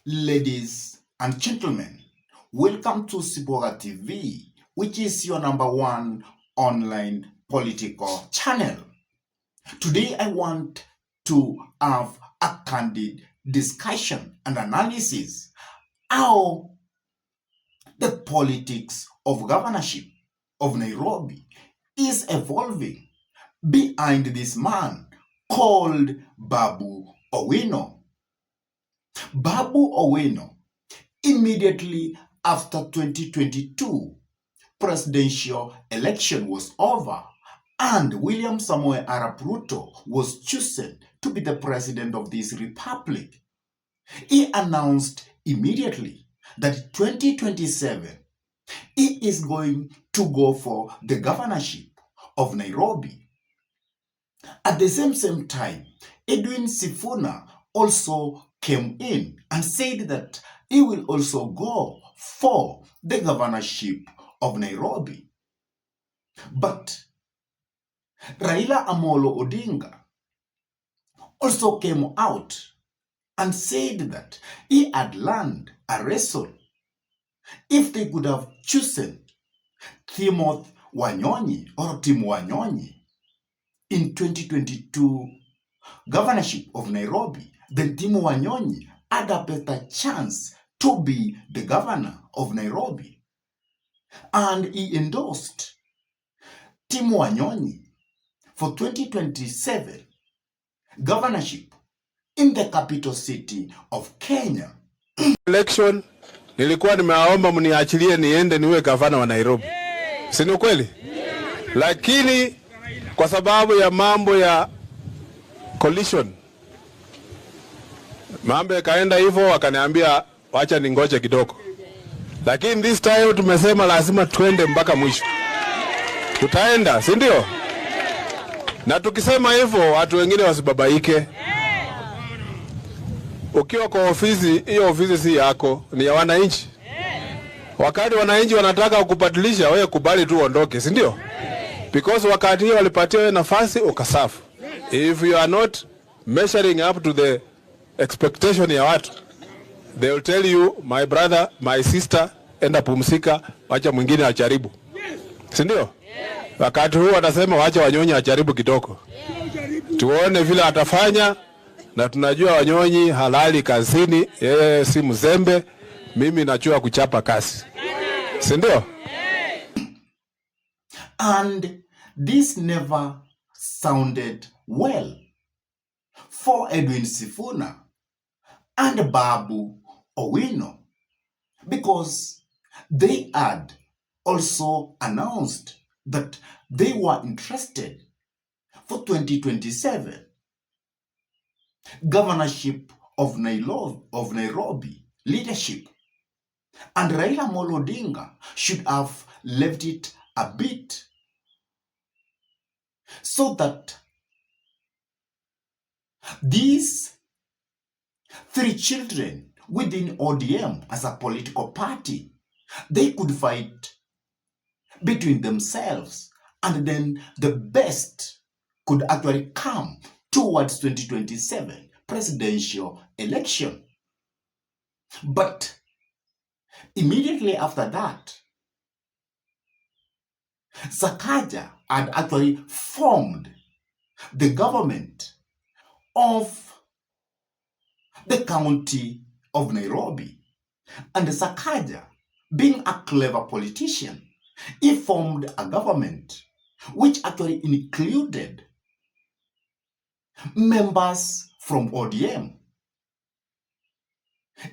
Ladies and gentlemen, welcome to Siboga TV, which is your #1 online political channel. Today I want to have a candid discussion and analysis how the politics of governorship of Nairobi is evolving behind this man called Babu Owino. Babu Owino, immediately after 2022 presidential election was over and William Samoei Arap Ruto was chosen to be the president of this republic, he announced immediately that 2027 he is going to go for the governorship of Nairobi. At the same time, Edwin Sifuna also came in and said that he will also go for the governorship of Nairobi. But Raila Amolo Odinga also came out and said that he had learned a lesson. If they could have chosen Tim Wanyonyi or Tim Wanyonyi in 2022 governorship of Nairobi, then Tim Wanyonyi had a better chance to be the governor of Nairobi. And he endorsed Tim Wanyonyi for 2027 governorship in the capital city of Kenya. Election nilikuwa nimewaomba mniachilie niende niwe gavana wa Nairobi. Si ni kweli? Lakini kwa sababu ya mambo ya collision, mambo yakaenda hivyo, wakaniambia wacha ningoje kidogo. Lakini this time tumesema lazima tuende mpaka mwisho. Tutaenda, si ndio? Na tukisema hivyo watu wengine wasibabaike. Ukiwa kwa ofisi, hiyo ofisi si yako, ni ya wananchi. Wakati wananchi wanataka kukubadilisha, wewe kubali tu uondoke, si ndio? Because wakati hiyo walipatia wewe nafasi ukasafu. If you are not measuring up to the expectation ya watu, they will tell you, my brother, my sister, enda pumzika, wacha mwingine ajaribu. Si ndio? Wakati huu watasema wacha Wanyonyi ajaribu kidogo. Tuone vile atafanya, na tunajua Wanyonyi halali kazini, yeye si mzembe, mimi najua kuchapa kazi. Si ndio? And this never sounded well for Edwin Sifuna and Babu Owino, because they had also announced that they were interested for 2027 governorship of Nairobi leadership, and Raila Amolo Odinga should have left it a bit so that these three children within ODM as a political party, they could fight between themselves, and then the best could actually come towards 2027 presidential election. But immediately after that, Sakaja had actually formed the government of the county of Nairobi. And Sakaja, being a clever politician, he formed a government which actually included members from ODM.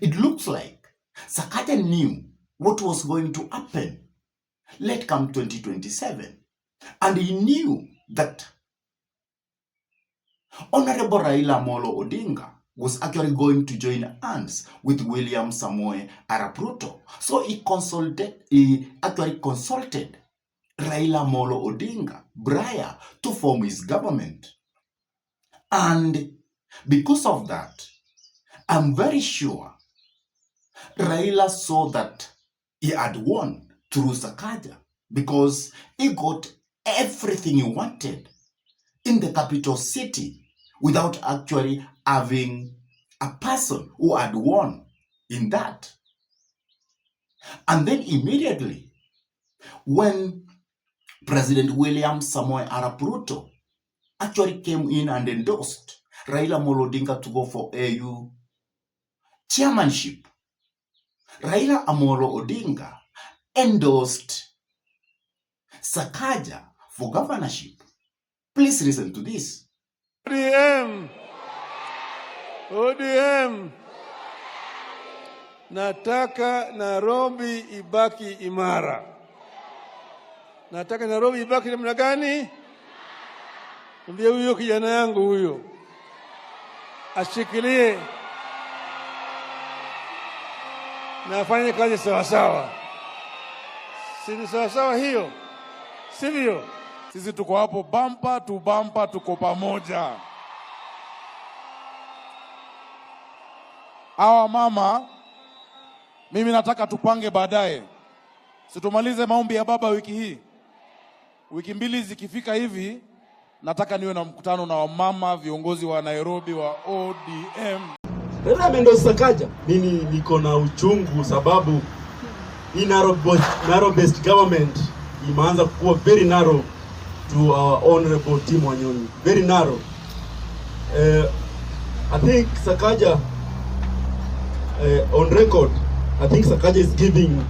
It looks like Sakaja knew what was going to happen late come 2027, and he knew that Honorable Raila Amolo Odinga was actually going to join hands with William Samoei Arap Ruto. So he actually consulted Raila Amolo Odinga prior to form his government. And because of that, I'm very sure Raila saw that he had won through Sakaja, because he got everything he wanted in the capital city without actually having a person who had won in that. And then immediately, when President William Samoei Arap Ruto actually came in and endorsed Raila Amolo Odinga to go for AU chairmanship, Raila Amolo Odinga endorsed Sakaja for governorship. Please listen to this. ODM, nataka Nairobi ibaki imara. Nataka Nairobi ibaki namna gani? Ndio huyo kijana yangu huyo ashikilie na afanye kazi sawa sawa. Si sawa sawa hiyo? Sivyo? Sisi tuko hapo bumper to bumper, tuko pamoja. Hawa mama, mimi nataka tupange baadaye. Situmalize maombi ya baba wiki hii. Wiki mbili zikifika hivi, nataka niwe na mkutano na wamama viongozi wa Nairobi wa ODM. Ndio Sakaja. Mimi niko na uchungu sababu hii narrow based government imeanza kuwa very narrow to our honorable Tim Wanyonyi. Very narrow. I think Sakaja on record, I think Sakaja is giving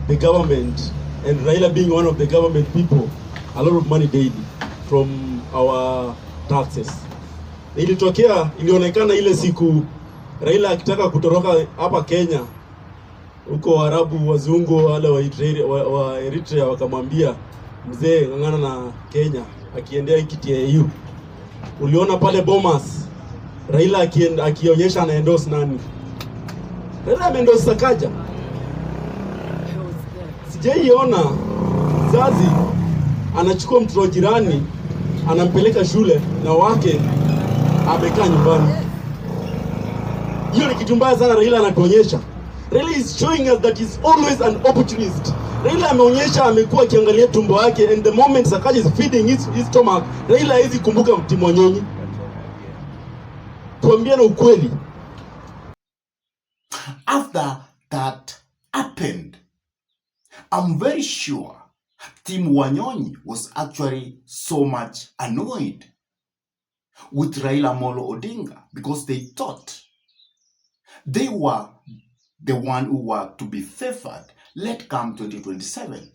the government, and Raila being one of the government people, a lot of money daily from our taxes. Ilionekana ile siku Raila akitaka kutoroka hapa Kenya, huko Waarabu wazungu wale wa Eritrea wakamwambia mzee ng'ang'ana na Kenya akiendea kiti ya EU. Uliona pale Bomas Raila akionyesha ana endorse nani? Raila amendosa Sakaja. Sijaiona mzazi anachukua mtoto jirani anampeleka shule na wake amekaa nyumbani. Hiyo ni kitu mbaya sana Raila anatuonyesha. Raila is showing us that he's always an opportunist. Raila ameonyesha amekuwa akiangalia tumbo yake, and the moment Sakaja is feeding his stomach, Raila hizi kumbuka Tim Wanyonyi. Tuambiane ukweli. After that happened, I'm very sure Tim Wanyonyi was actually so much annoyed with Raila Amolo Odinga because they thought they were the one who were to be favored let come 2027.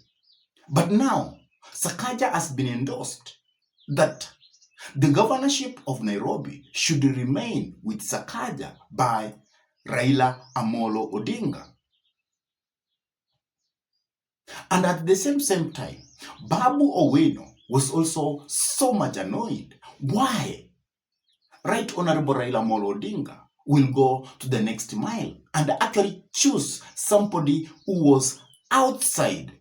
But now, Sakaja has been endorsed that the governorship of Nairobi should remain with Sakaja by Raila Amolo Odinga. And at the same time, Babu Owino was also so much annoyed. Why? Right Honorable Raila Amolo Odinga will go to the next mile and actually choose somebody who was outside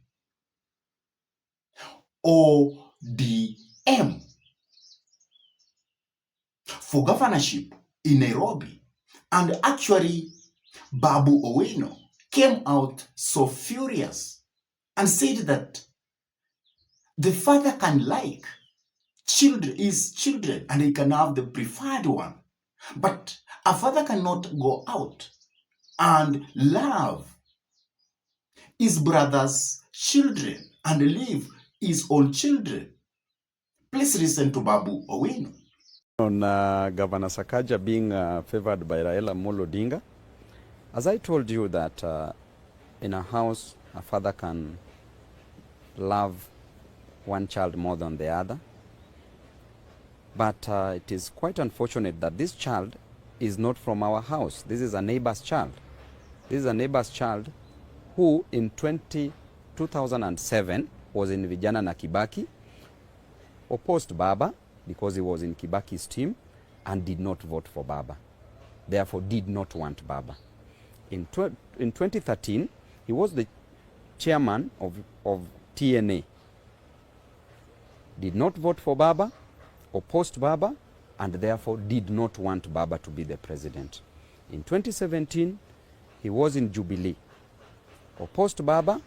ODM for governorship in Nairobi. And actually, Babu Owino came out so furious and said that the father can like his children and he can have the preferred one. But a father cannot go out and love his brother's children and leave his own children. Please listen to Babu Owino. On Governor Sakaja being favored by Raila Amolo Odinga, as I told you that in a house a father can love one child more than the other, but it is quite unfortunate that this child is not from our house. This is a neighbor's child. This is a neighbor's child who in 2007 was in Vijana na Kibaki, opposed Baba because he was in Kibaki's team and did not vote for Baba. Therefore did not want Baba. In 2013, he was the chairman of TNA. Did not vote for Baba, opposed Baba, and therefore did not want Baba to be the president. In 2017, he was in Jubilee. Opposed Baba,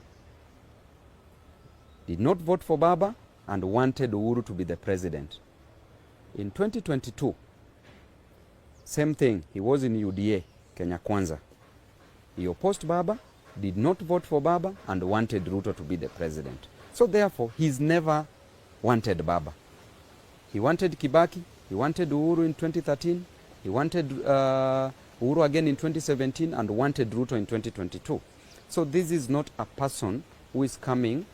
did not vote for Baba, and wanted Uhuru to be the president. In 2022, same thing, he was in UDA, Kenya Kwanza. He opposed Baba, did not vote for Baba, and wanted Ruto to be the president. So therefore, he's never wanted Baba. He wanted Kibaki, he wanted Uhuru in 2013, he wanted Uhuru again in 2017, and wanted Ruto in 2022. So this is not a person who is coming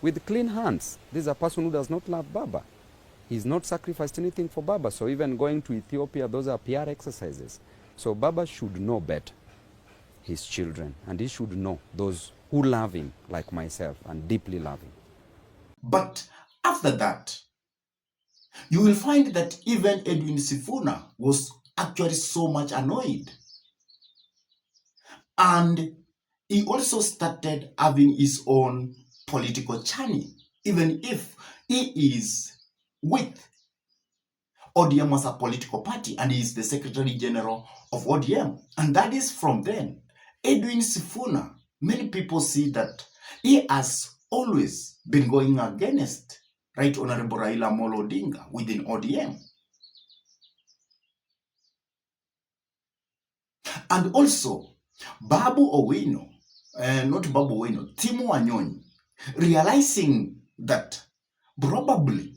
with clean hands. This is a person who does not love Baba. He's not sacrificed anything for Baba. So even going to Ethiopia, those are PR exercises. So Baba should know better his children, and he should know those who love him, like myself, and deeply love him. But after that, you will find that even Edwin Sifuna was actually so much annoyed. And he also started having his own political journey, even if he is with ODM as a political party and he is the Secretary General of ODM. And that is from then. Edwin Sifuna, many people see that he has always been going against Right Honorable Raila Amolo Odinga within ODM. And also, Babu Owino, not Babu Owino, Tim Wanyonyi, realizing that probably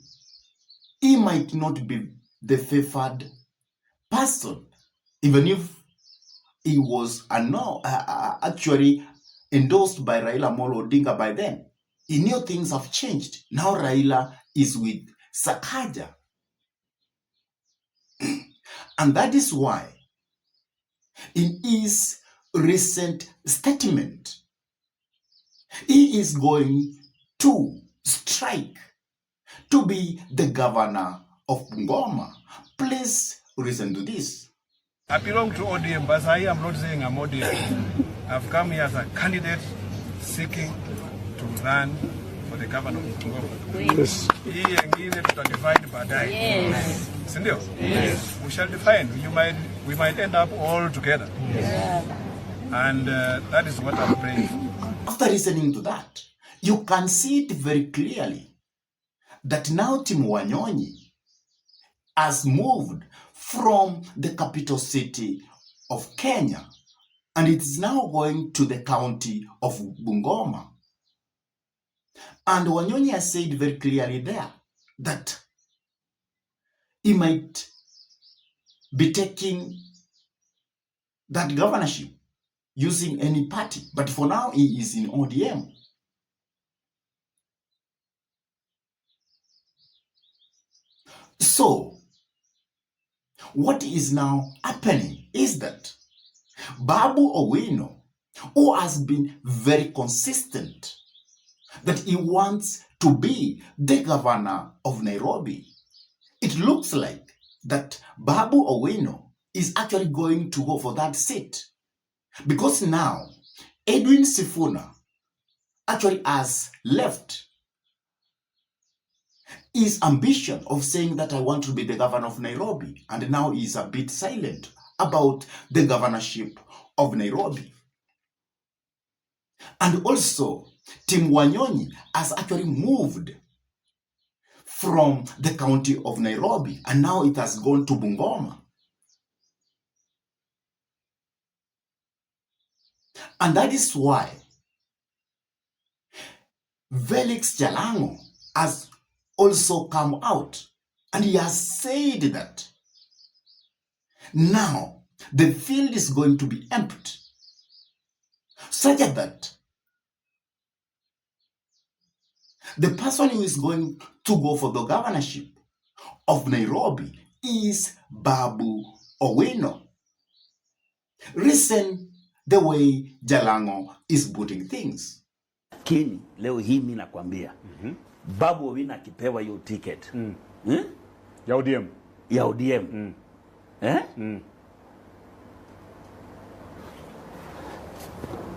he might not be the favored person, even if he was actually endorsed by Raila Amolo Odinga by then. He knew things have changed. Now Raila is with Sakaja. And that is why, in his recent statement, he is going to strike to be the governor of Bungoma. Please listen to this. I belong to ODM, but I am not saying I'm ODM. I've come here as a candidate seeking to run for the governor of Bungoma. Yes. Hii yengine tutadivide baadaye. Yes. Sindio? Yes. We shall define. We might end up all together. Yes. And that is what I'm praying for. After listening to that, you can see it very clearly that now Tim Wanyonyi has moved from the capital city of Kenya, and it is now going to the county of Bungoma. And Wanyonyi has said very clearly there that he might be taking that governorship using any party, but for now he is in ODM. So, what is now happening is that Babu Owino, who has been very consistent that he wants to be the governor of Nairobi, it looks like that Babu Owino is actually going to go for that seat. Because now, Edwin Sifuna actually has left his ambition of saying that I want to be the governor of Nairobi, and now he is a bit silent about the governorship of Nairobi. And also, Tim Wanyonyi has actually moved from the county of Nairobi, and now it has gone to Bungoma. And that is why Felix Jalango has also come out, and he has said that now the field is going to be empty, such that the person who is going to go for the governorship of Nairobi is Babu Owino. Listen the way Jalango is putting things. Kini, leo hii mimi nakwambia. Babu Owino akipewa hiyo ticket. Ya ODM. Ya ODM.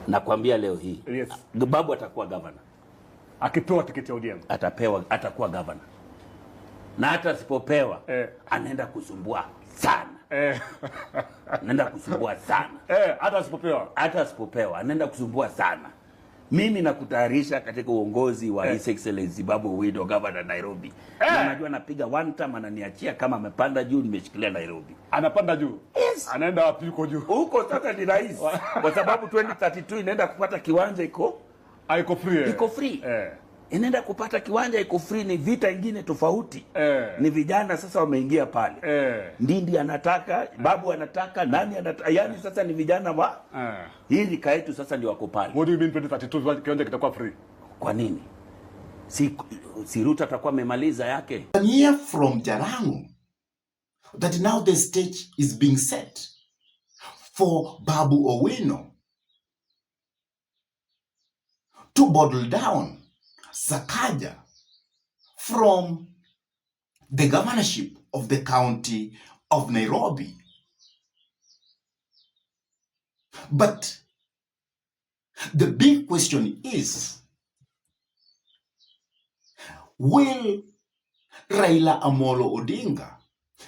Nakwambia leo hii. Yes. Babu atakuwa governor. Akipewa tiketi ya ODM. Atakuwa governor. Na hata asipopewa, anaenda kusumbua sana. Anaenda kusumbua sana. Hata asipopewa. Hata asipopewa, anaenda kusumbua sana. Mimi nakutayarisha katika uongozi wa His Excellency Babu Owino, Governor Nairobi. Na najua napiga one term, ananiachia kama amepanda juu, nimeshikilia Nairobi. Anapanda juu. Yes. Anaenda wapi huko juu? Huko sasa ni rais. Kwa sababu 2032 inaenda kupata kiwanja iko free. Iko free. Inaenda kupata kiwanja iko free, ni vita ingine tofauti. Ni vijana sasa wameingia pale. Ndindi anataka, Babu anataka, nani anataka, yani sasa ni vijana wa hii rika yetu sasa ndio wako pale. What do you mean 2032 kiwanja kitakuwa free? Kwa nini? Si Ruto atakuwa amemaliza yake. An year from Jalango, that now the stage is being set for Babu Owino to bottle down Sakaja from the governorship of the county of Nairobi. But the big question is, will Raila Amolo Odinga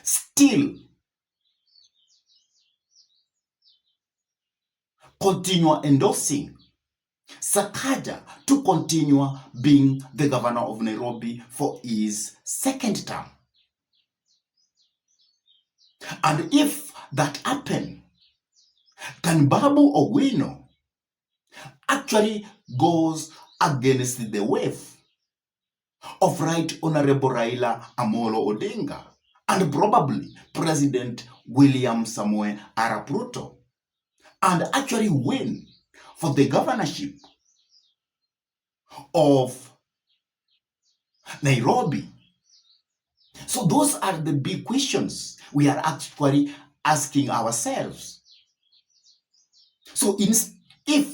still continue endorsing Sakaja to continue being the governor of Nairobi for his second term? And if that happens, can Babu Owino actually goes against the wave of Right Honorable Raila Amolo Odinga and probably President William Samoei Arap Ruto and actually win for the governorship of Nairobi? So those are the big questions we are actually asking ourselves. So if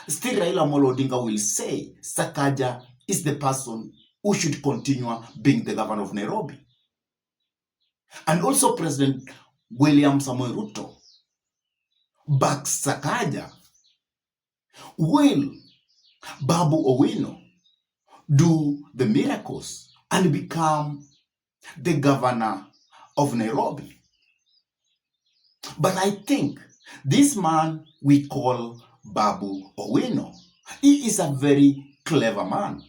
still Raila Amolo Odinga will say Sakaja is the person who should continue being the governor of Nairobi, and also President William Samoei Ruto backs Sakaja, will Babu Owino do the miracles and become the governor of Nairobi? But I think this man we call Babu Owino, he is a very clever man.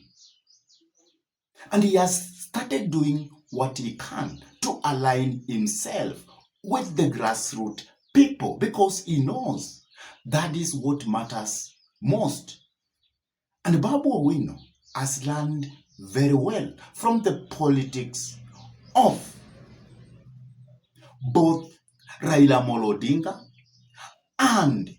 And he has started doing what he can to align himself with the grassroots people because he knows that is what matters most. And Babu Owino has learned very well from the politics of both Raila Amolo Odinga and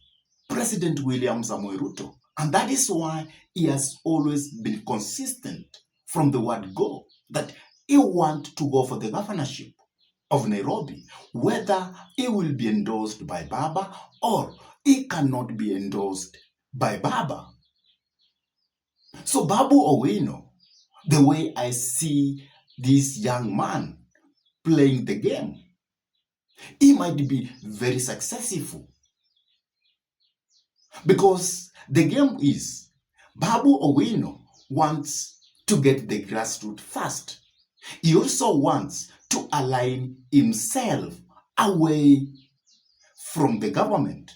President William Samoei Ruto. And that is why he has always been consistent from the word go, that he wants to go for the governorship of Nairobi, whether he will be endorsed by Baba or he cannot be endorsed by Baba. So Babu Owino, the way I see this young man playing the game, he might be very successful. Because the game is, Babu Owino wants to get the grassroots first. He also wants to align himself away from the government.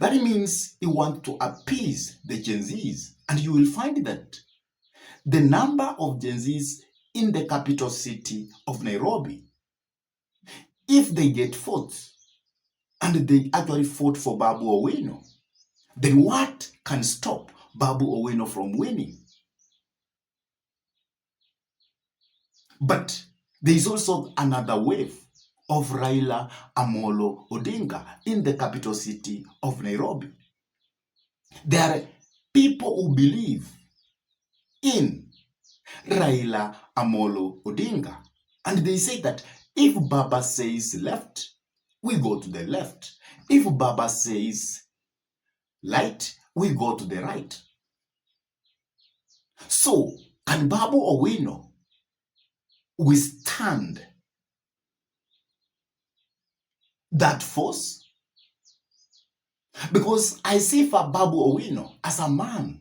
That means he wants to appease the Gen Zs. And you will find that the number of Gen Zs in the capital city of Nairobi, if they get votes and they actually vote for Babu Owino, then what can stop Babu Owino from winning? But there is also another wave of Raila Amolo Odinga in the capital city of Nairobi. There are people who believe in Raila Amolo Odinga, and they say that if Baba says left, we go to the left. If Baba says right, we go to the right. So, can Babu Owino withstand that force? Because I see for Babu Owino as a man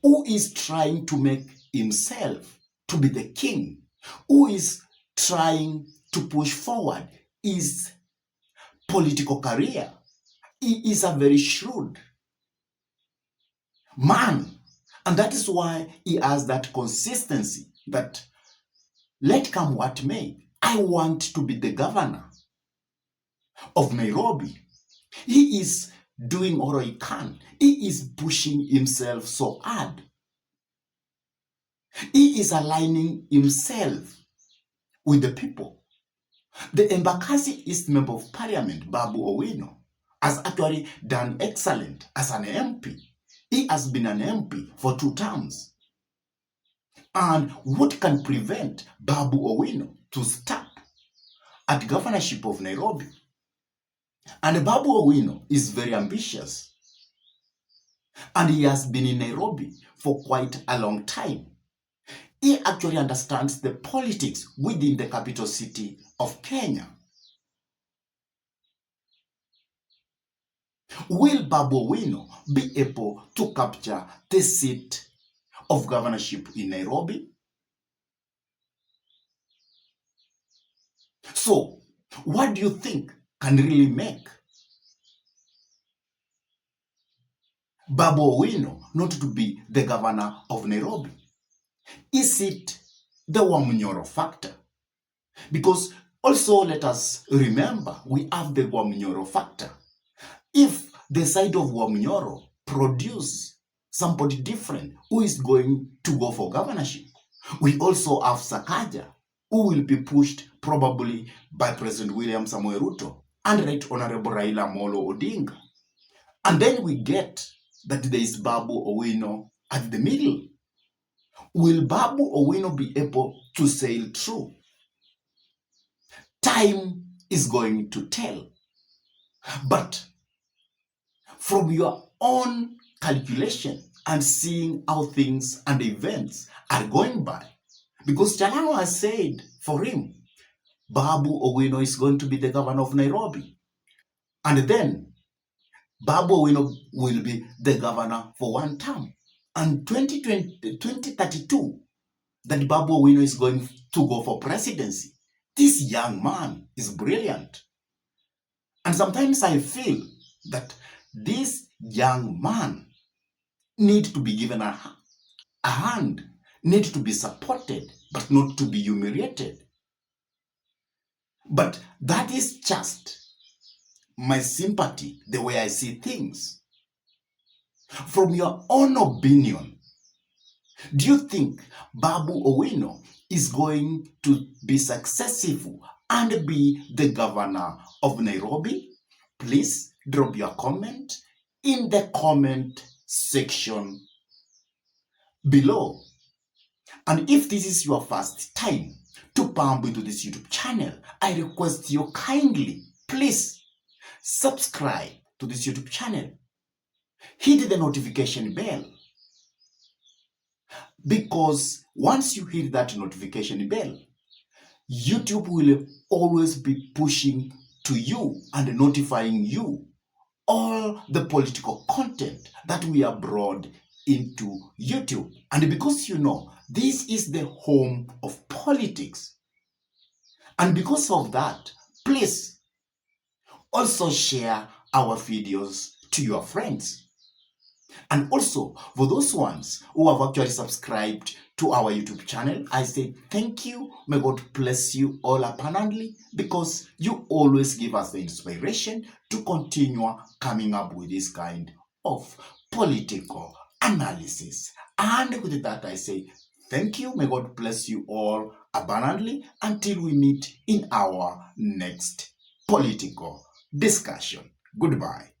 who is trying to make himself to be the king, who is trying to push forward his political career. He is a very shrewd man. And that is why he has that consistency that let come what may, I want to be the governor of Nairobi. He is doing all he can. He is pushing himself so hard. He is aligning himself with the people. The Embakasi East Member of Parliament, Babu Owino, has actually done excellent as an MP. He has been an MP for 2 terms. And what can prevent Babu Owino to stop at governorship of Nairobi? And Babu Owino is very ambitious. And he has been in Nairobi for quite a long time. He actually understands the politics within the capital city of Kenya. Will Babu Owino be able to capture the seat of governorship in Nairobi? So, what do you think can really make Babu Owino not to be the governor of Nairobi? Is it the Wamunyoro factor? Because also let us remember, we have the Wamunyoro factor. If the side of Wamunyoro produce somebody different who is going to go for governorship, we also have Sakaja, who will be pushed probably by President William Samoei Ruto and Right Honorable Raila Amolo Odinga. And then we get that there is Babu Owino at the middle. Will Babu Owino be able to sail through? Time is going to tell. But from your own calculation and seeing how things and events are going by, because Jalango has said for him, Babu Owino is going to be the governor of Nairobi. And then Babu Owino will be the governor for 1 term. And 2032, that Babu Owino is going to go for presidency. This young man is brilliant. And sometimes I feel that this young man needs to be given a hand, needs to be supported, but not to be humiliated. But that is just my sympathy, the way I see things. From your own opinion, do you think Babu Owino is going to be successful and be the governor of Nairobi? Please drop your comment in the comment section below. And if this is your first time to pump into this YouTube channel, I request you kindly, please subscribe to this YouTube channel. Hit the notification bell, because once you hit that notification bell, YouTube will always be pushing to you and notifying you all the political content that we upload into YouTube. And because you know, this is the home of politics. And because of that, please also share our videos to your friends. And also, for those ones who have actually subscribed to our YouTube channel, I say thank you. May God bless you all abundantly, because you always give us the inspiration to continue coming up with this kind of political analysis. And with that, I say thank you. May God bless you all abundantly until we meet in our next political discussion. Goodbye.